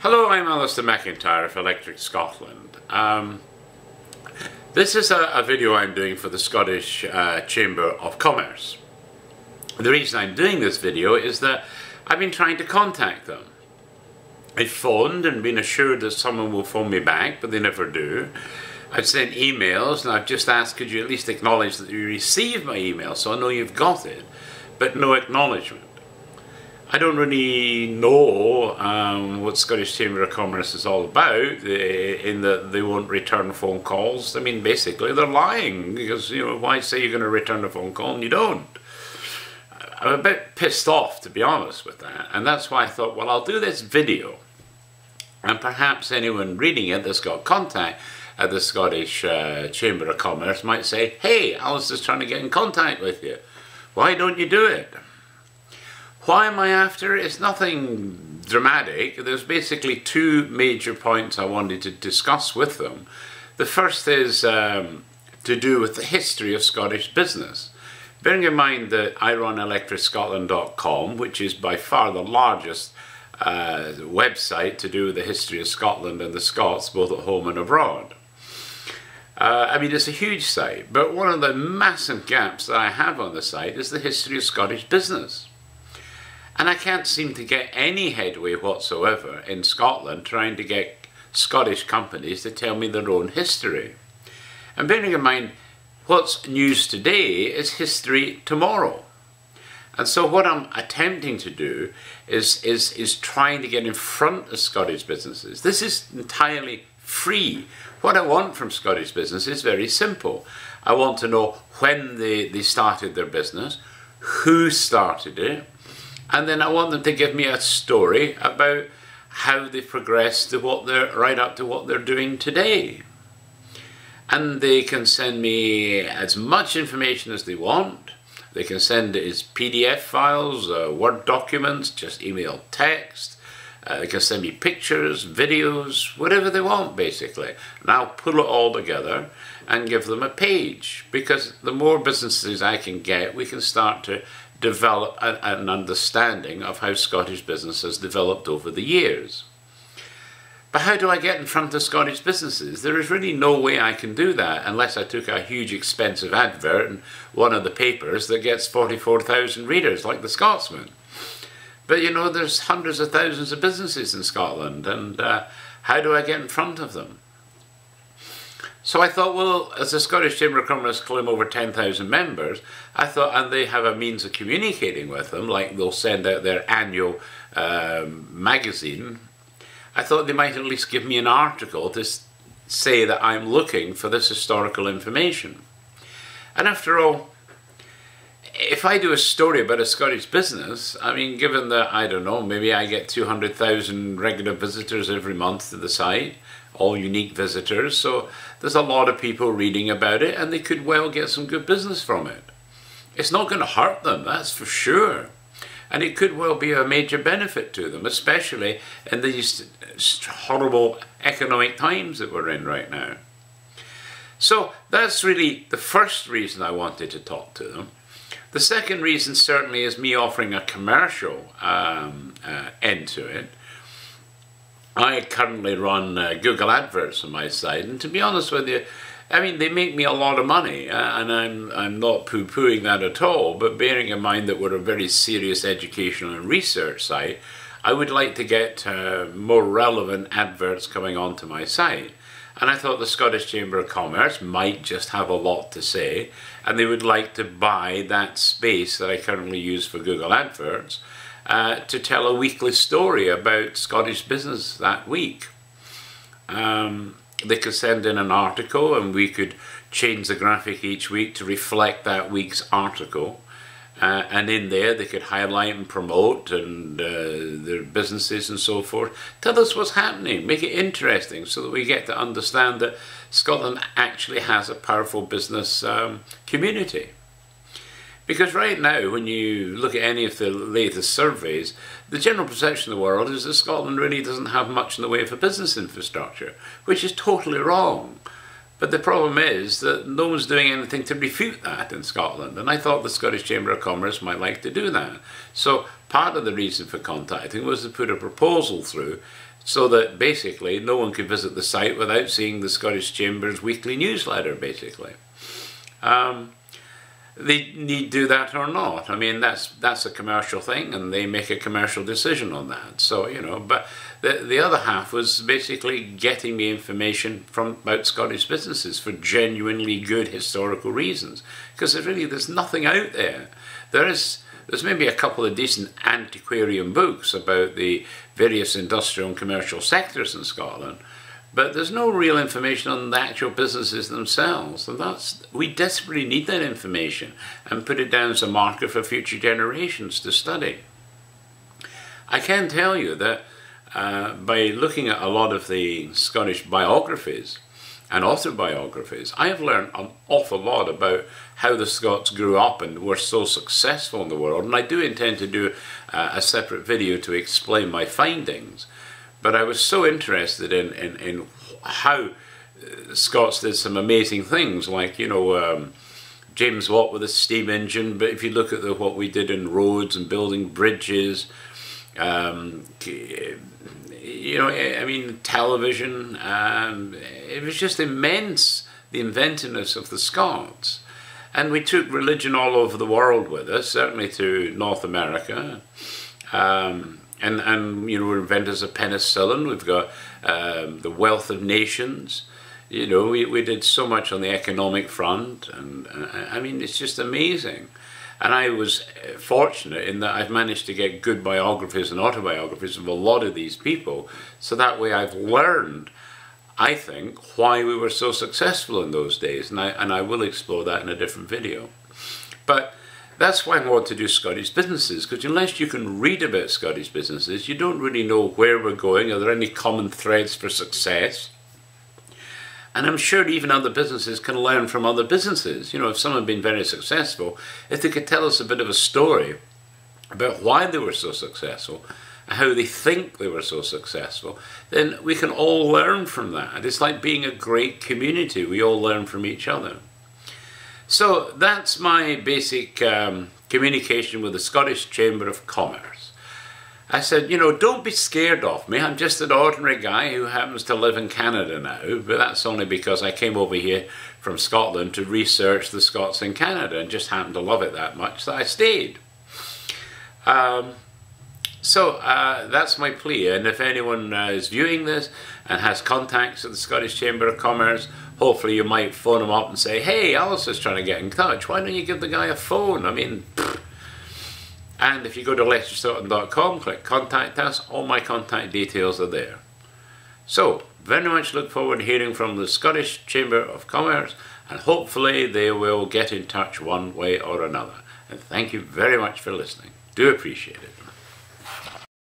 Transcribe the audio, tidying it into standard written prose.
Hello, I'm Alistair McIntyre for Electric Scotland. This is a video I'm doing for the Scottish Chamber of Commerce. The reason I'm doing this video is that I've been trying to contact them. I've phoned and been assured that someone will phone me back, but they never do. I've sent emails and I've just asked, could you at least acknowledge that you received my email so I know you've got it, but no acknowledgement. I don't really know what Scottish Chamber of Commerce is all about, in that they won't return phone calls. I mean, basically they're lying, because, you know, why say you're going to return a phone call and you don't? I'm a bit pissed off, to be honest with that, and that's why I thought, well, I'll do this video, and perhaps anyone reading it that's got contact at the Scottish Chamber of Commerce might say, hey, Alistair's trying to get in contact with you. Why don't you do it? Why am I after it? It's nothing dramatic. There's basically two major points I wanted to discuss with them. The first is to do with the history of Scottish business. Bearing in mind that I run electricscotland.com, which is by far the largest website to do with the history of Scotland and the Scots, both at home and abroad. I mean, it's a huge site, but one of the massive gaps that I have on the site is the history of Scottish business. And I can't seem to get any headway whatsoever in Scotland trying to get Scottish companies to tell me their own history. And bearing in mind, what's news today is history tomorrow. And so what I'm attempting to do is trying to get in front of Scottish businesses. This is entirely free. What I want from Scottish business is very simple. I want to know when they started their business, who started it, and then I want them to give me a story about how they progressed to what they're right up to what they're doing today. And they can send me as much information as they want. They can send it as PDF files, Word documents, just email text. They can send me pictures, videos, whatever they want basically. And I'll pull it all together and give them a page. Because the more businesses I can get, we can start to develop an understanding of how Scottish business has developed over the years. But how do I get in front of Scottish businesses? There is really no way I can do that unless I took a huge expensive advert in one of the papers that gets 44,000 readers, like the Scotsman. But you know, there's hundreds of thousands of businesses in Scotland, and how do I get in front of them? So I thought, well, as the Scottish Chamber of Commerce claim over 10,000 members, I thought, and they have a means of communicating with them, like they'll send out their annual magazine, I thought they might at least give me an article to say that I'm looking for this historical information. And after all, if I do a story about a Scottish business, I mean, given that, I don't know, maybe I get 200,000 regular visitors every month to the site, all unique visitors, so there's a lot of people reading about it and they could well get some good business from it. It's not going to hurt them, that's for sure. And it could well be a major benefit to them, especially in these horrible economic times that we're in right now. So that's really the first reason I wanted to talk to them. The second reason certainly is me offering a commercial end to it. I currently run Google AdWords on my site, and to be honest with you, I mean, they make me a lot of money, and I'm not poo-pooing that at all, but bearing in mind that we're a very serious educational and research site, I would like to get more relevant adverts coming onto my site. And I thought the Scottish Chamber of Commerce might just have a lot to say, and they would like to buy that space that I currently use for Google AdWords to tell a weekly story about Scottish business that week. They could send in an article and we could change the graphic each week to reflect that week's article. And in there they could highlight and promote and their businesses and so forth. Tell us what's happening, make it interesting so that we get to understand that Scotland actually has a powerful business community. Because right now, when you look at any of the latest surveys, the general perception of the world is that Scotland really doesn't have much in the way of a business infrastructure, which is totally wrong. But the problem is that no one's doing anything to refute that in Scotland, and I thought the Scottish Chamber of Commerce might like to do that. So part of the reason for contacting was to put a proposal through so that basically no one could visit the site without seeing the Scottish Chamber's weekly newsletter, basically. They need to do that or not. I mean, that's a commercial thing, and they make a commercial decision on that. So, you know, but the other half was basically getting me information about Scottish businesses for genuinely good historical reasons. Because there's nothing out there. There's maybe a couple of decent antiquarian books about the various industrial and commercial sectors in Scotland, but there's no real information on the actual businesses themselves, and we desperately need that information and put it down as a marker for future generations to study. I can tell you that by looking at a lot of the Scottish biographies and autobiographies, I have learned an awful lot about how the Scots grew up and were so successful in the world, and I do intend to do a separate video to explain my findings. But I was so interested in how Scots did some amazing things, like, you know, James Watt with a steam engine, but if you look at what we did in roads and building bridges, you know, I mean, television, it was just immense, the inventiveness of the Scots. And we took religion all over the world with us, certainly to North America. And you know, we're inventors of penicillin. We've got the wealth of nations. You know, we did so much on the economic front, and I mean, it's just amazing. And I was fortunate in that I've managed to get good biographies and autobiographies of a lot of these people, so that way I've learned, I think, why we were so successful in those days, and I will explore that in a different video. But that's why I want to do Scottish businesses, because unless you can read about Scottish businesses, you don't really know where we're going. Are there any common threads for success? And I'm sure even other businesses can learn from other businesses. You know, if someone had been very successful, if they could tell us a bit of a story about why they were so successful, and how they think they were so successful, then we can all learn from that. It's like being a great community. We all learn from each other. So that's my basic communication with the Scottish Chamber of Commerce. I said, you know, don't be scared of me. I'm just an ordinary guy who happens to live in Canada now, but that's only because I came over here from Scotland to research the Scots in Canada and just happened to love it that much that I stayed. So that's my plea, and if anyone is viewing this and has contacts at the Scottish Chamber of Commerce, hopefully you might phone them up and say, hey, Alice is trying to get in touch. Why don't you give the guy a phone? I mean, pfft. And if you go to lesterstoughton.com, click contact us, all my contact details are there. So, very much look forward to hearing from the Scottish Chamber of Commerce, and hopefully they will get in touch one way or another. And thank you very much for listening. Do appreciate it.